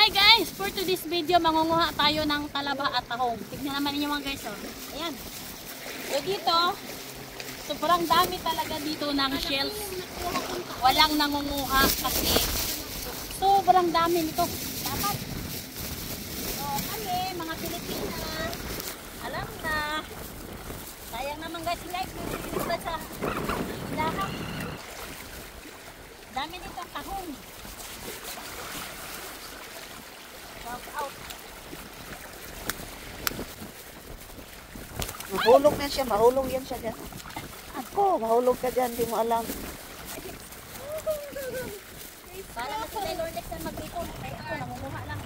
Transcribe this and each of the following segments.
Hi guys! For today's video, mangunguha tayo ng talaba at tahong. Tignan naman ninyo mga guys. Oh. Ayan. So dito, sobrang dami talaga dito ng shells. Walang nangunguha kasi sobrang dami nito. Dapat. So kami, mga Pilipina, alam na. Sayang naman guys, guys. Nilipad sa lahat. Dami nito tahong. Out. Mahulog na siya, mahulog yan siya dyan. Ako, mahulog ka dyan, di mo alam. Para na sila Lord next time mag-ito. Kaya ako, nangunguha lang.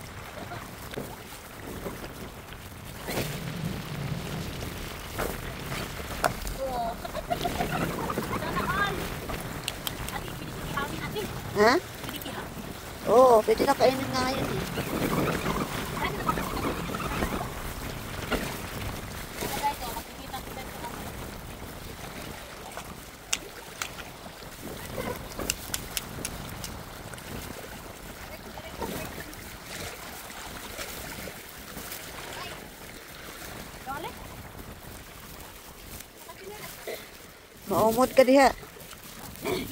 Ate, pwede ihawin natin. Ha? Pwede ihawin. Oo, pwede na kainin nga yun eh. Maumod ka diha.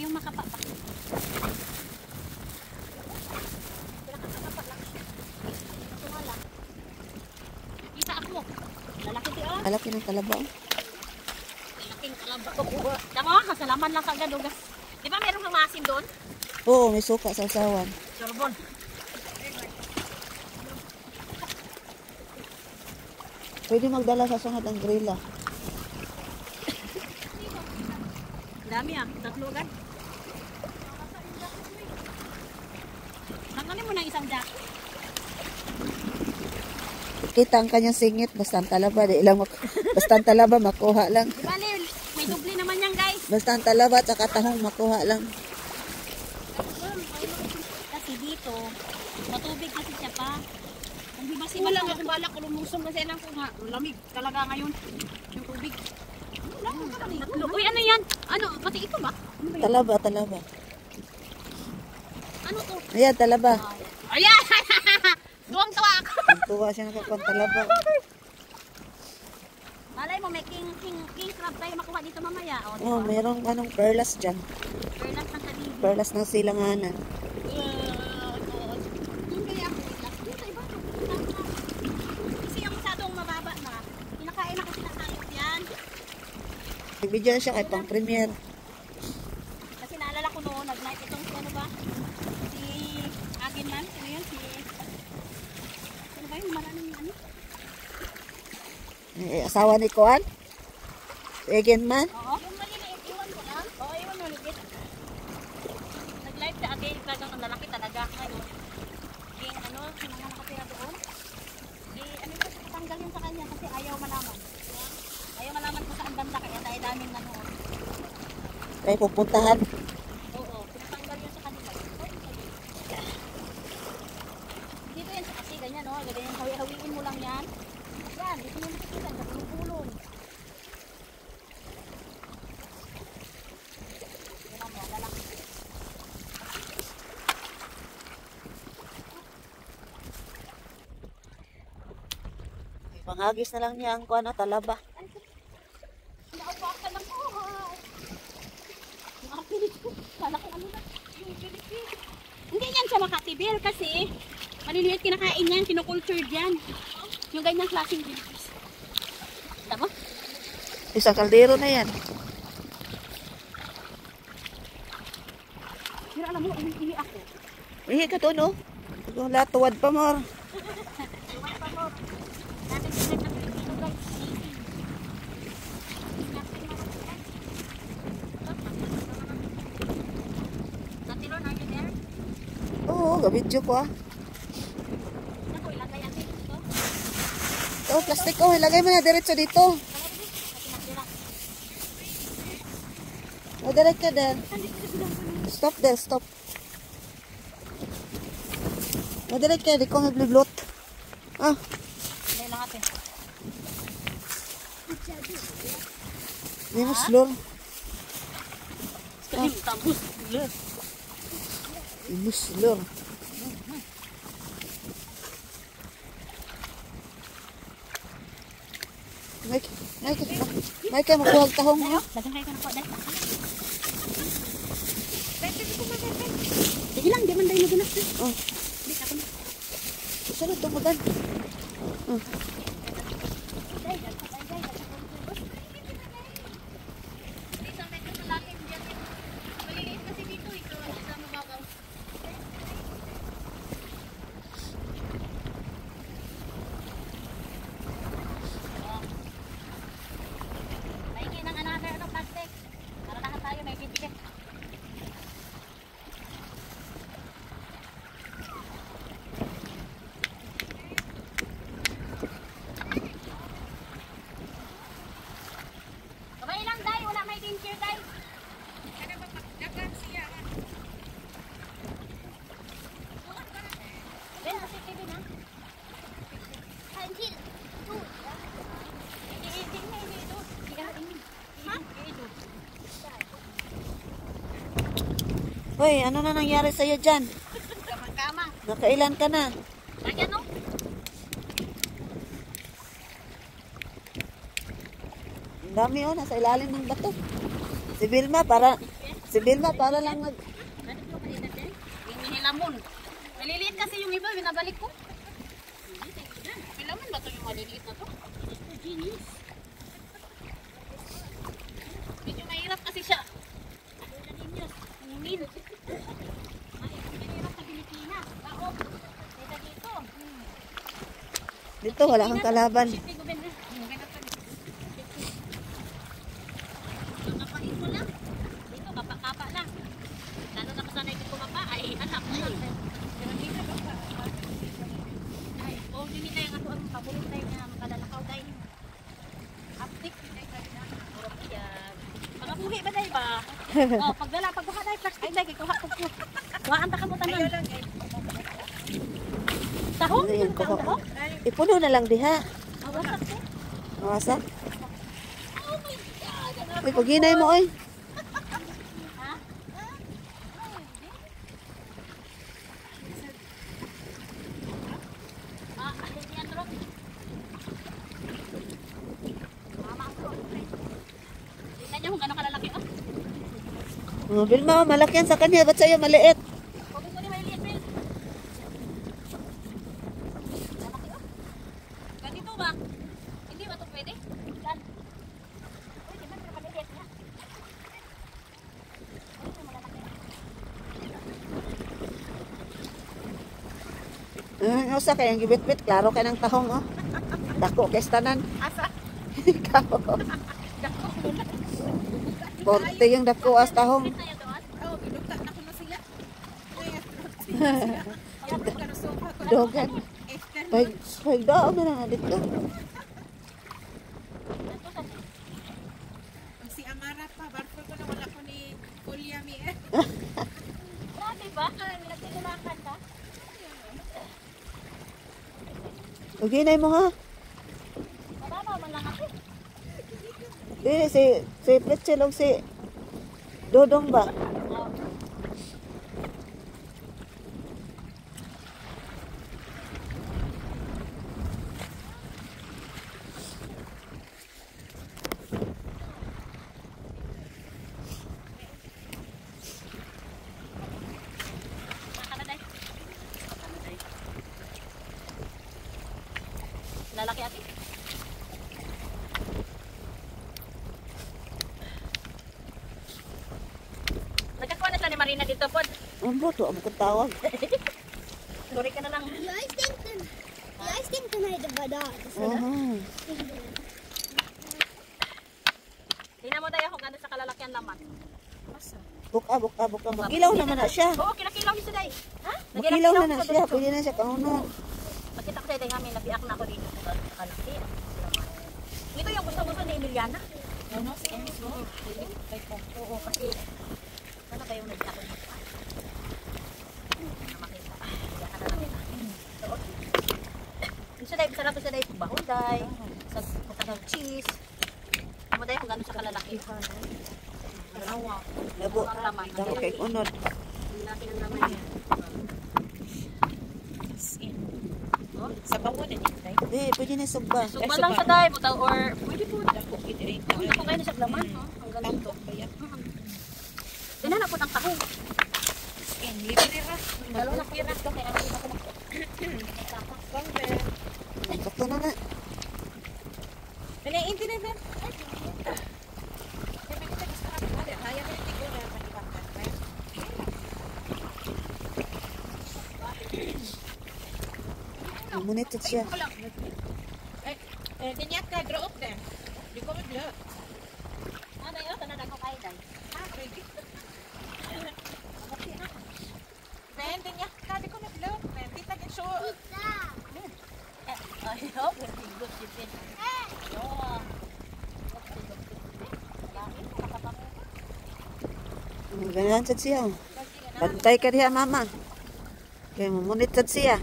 Yung makapa pa. Kita ako. Lalaki ti ah. Alaki ng talaba. Laking talaba ko. Tama, kasalaman lang kagad ugas. Di ba meron kang maasim doon? Oo, may suka sa usawan. Sorbon. Pwede magdala sa sunod ang grilla. Dami ah, tatlo agad. Tanggalin mo ng isang jack. Kita ang kanyang singit, basta ang talaba. Basta ang talaba, makuha lang. Di ba, may dubli naman yan guys. Basta ang talaba at saka tahong, makuha lang. Kasi dito, matubig kasi siya pa. Hindi ba si wala nga bala ko lumusong kasi lang kung lamig talaga ngayon yung tubig. Tatlo. Uy, ano yan? Ano? Pati ito ba? Ano ba yan? Talaba, talaba. Ano to? Ayan, talaba. Ayan! Tuwang-tuwa ako. Tuwa siya nakakon talaba. Malay mo, may king crab tayo makuha dito mamaya. Oh, mayroong anong perlas dyan. Perlas ng kanili. Perlas ng silanganan. Doon kaya ako. Doon sa iba. Kasi yung masyadong mababa na. Kinakain ako sinasayot yan. Nagbidyan siya kay pang premier. Kasi naalala ko noon, nag-night itong si ano ba? Si Agin man. Sino yun? Ano ba yung maraming ano? Asawa ni Kuan? Again man? Oo. Yung maliliit, iwan ko lang. Oo, iwan mo ulit. Nag-live sa Agin, talagang ang lalaki talaga. Ngayon, yung ano, yung mga nakatira doon. Ano yung tanggal yun sa kanya kasi ayaw malaman. Ayaw malaman kung saan banda kaya tayo daming nanood. Kaya pupuntahan. Oo, pinatanggal yun sa kanila. Dito yan kasi ganyan, no? Ganyan, hawi-hawiin mo lang yan. Yan, dito yung makikita, sa pulong-pulong. Yan mo, lalaki. Panghagis na lang niya ang kuan na talaba. Naupakan ng buhay. Mga Pilipino. Kala ko ano na. Yung Pilipino. Hindi yan siya makatibir kasi maliliit kinakain yan. Kinocultured yan. Yung ganyang klaseng Pilipino. Tama? Isang kaldero na yan. Pero alam mo, ini ako. Ihi ka to, no? Wala, tuwad pa more. Tuwan pa mo. Dati sila ng Pilipino guys. Natilon, are you there? Oo, gabidyo ko ah. Naku, ilagay ang dito. Oh, plastic ko. Ilagay mo na diretso dito. O, diretso din. Stop there, stop. O, diretso. Di ko mabliblot. Ah. Hindi lahat eh. Hindi mo slow. Tambus. Imus lor. May kay makuha tahong mo. Dagan kayo ka na po, dahil. Sige lang, di man dahil nagunas. Oh, Di, ako na. sunod tumagan. Oh. Kamay lang, day. Wala may danger, day. Ben, kasi TV na. Hoy, ano na nangyari sa'yo dyan? Kamang-kamang. Nakailan ka na? Lagyan, no? Ang dami oh, nasa ilalim ng bato. Si Vilma para lang mag... Yung nilamon. Maliliit kasi yung iba, binabalik ko. Nilamon ba ito yung maliliit na to? Genius. Medyo mahirap kasi siya. Kunin. Mahirap sa Pilipinas. Bao. Dito dito. Dito, wala kang kalaban. Kapain mo lang. Dito, kapa lang. Lalo na kasanay ko kumapa. Ay, anak mo lang. Ay, oh, hindi tayo nga po ang pabulong tayo na makalalakaw tayo. Aptik. Mga buhi ba tayo ba? Oh, pagbuha tayo, plastic tayo. Kuha ko po. Kuhaan ta ka mo tanan. Tahong? Ano yan, kuha ko. Tahong? Ipuno na lang diha. Awasak ko. Mawasak. Oh my God! Uy, paghinay mo oy. Ha? Hindi yan trok. Mama ang trok. Tingnan niyo kung gano'ng kalalaki. Oh, Vilma, malaki yan sa kanya. Ba't sa'yo maliit? Huwag mo ni maliit, Bill. Lalaki ganito ba? Hindi ba ito pwede? Yan. Uy, di ba ito maliit niya? Uy, ito malalaki. Usa kayang gibit-bit. Klaro kay ng tahong oh. Dako kay tanan. Asa? Ikaw. Porte yung dako as tahong. Kita yan doon? Oh, binukta na ko na sila. Dogan. Hoy, daw na lang dito. Ito kasi. Ang si Amara pa, barko ko na wala ko ni Kulyami eh. Grabe ba? Nagtitulakan ka? Paghinay mo ha. Mababa man lang ako. Si Pretzel o si Dodong ba? Oh. Lalaki ate. Nagkakuha na siya ni Marina dito po. Ang boto, ang tawag. Sorry ka na lang. Jag tänkte nej, det var där. Tingnan mo tayo kung gano'n sa kalalakyan naman. Buka. Magilaw naman na siya. Oo, kilakilaw niyo siya, day. Ha? Magilaw na siya. Pwede na siya kaunod. Makita ko tayo kami, nabiak na ako dito sa kalaki. Ito yung gusto ni Emiliana. Ano? Si Emis mo? Oo, kasi ano kayong nabiak na makita. Nabiak na namin. Gusto tayo, sarap gusto tayo bahon tayo. Sa cheese. Ano tayo kung gano'n sa kalalaki. Dalawa. Labo. Ang laman. Dako kay unod. Ang laki ng laman niya. Skin. Oh, Sa bawo na din, day. Di, pwede na sugba. Suba lang sa dahil, butang or pwede po. Dako gid rin. Kung ako kayo na sa laman, no? Ang ganun. Tanto ba yan? Dinala po ng tahong. Skin, libre ra. Dalo na kira ko kaya ako na. Conver. Sakto na na. Dali, internet na. Kaya mo yung tigo na panibakan. Munit siya. Ganyan ka, draw up them. Di ko mag-look. Ano yun? Tanad ako kayo dahil. Ready? Ben, ganyan ka, di ko mag-look. Ben, tita, get show. Ay, oh, very good. Oh. Ganyan sad siya. Bantay ka diha, mama. Kaya mumunit sad siya.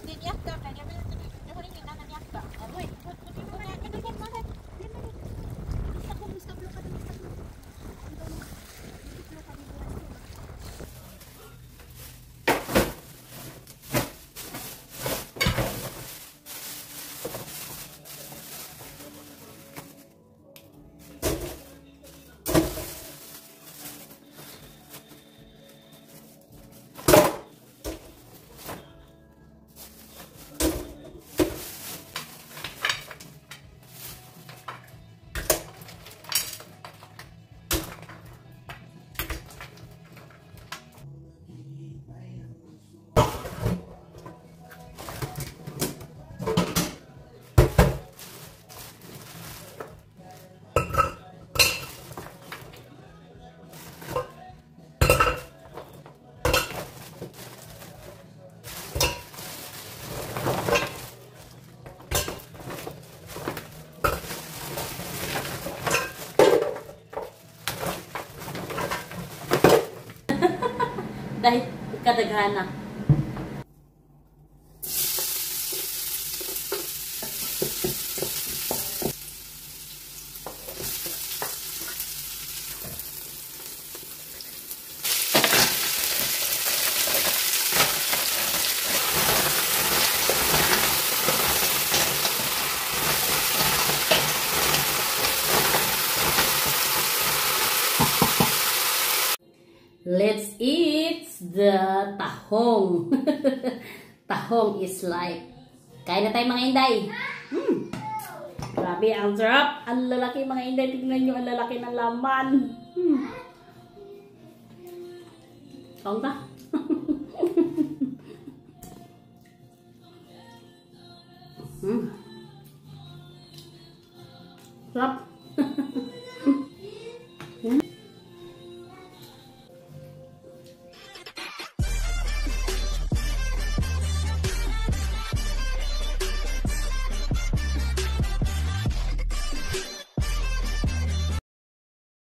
Ganyan ka, kanya mo yung huling ginananyak ka. Amoy, buti mo na, ganyan mo na. Dahil kadaghana. Let's eat the tahong. Tahong is like, kain na tayo mga inday. Grabe, ang sarap. Ang lalaki mga inday. Tignan nyo, ang lalaki ng laman. Kaung ka? Sarap.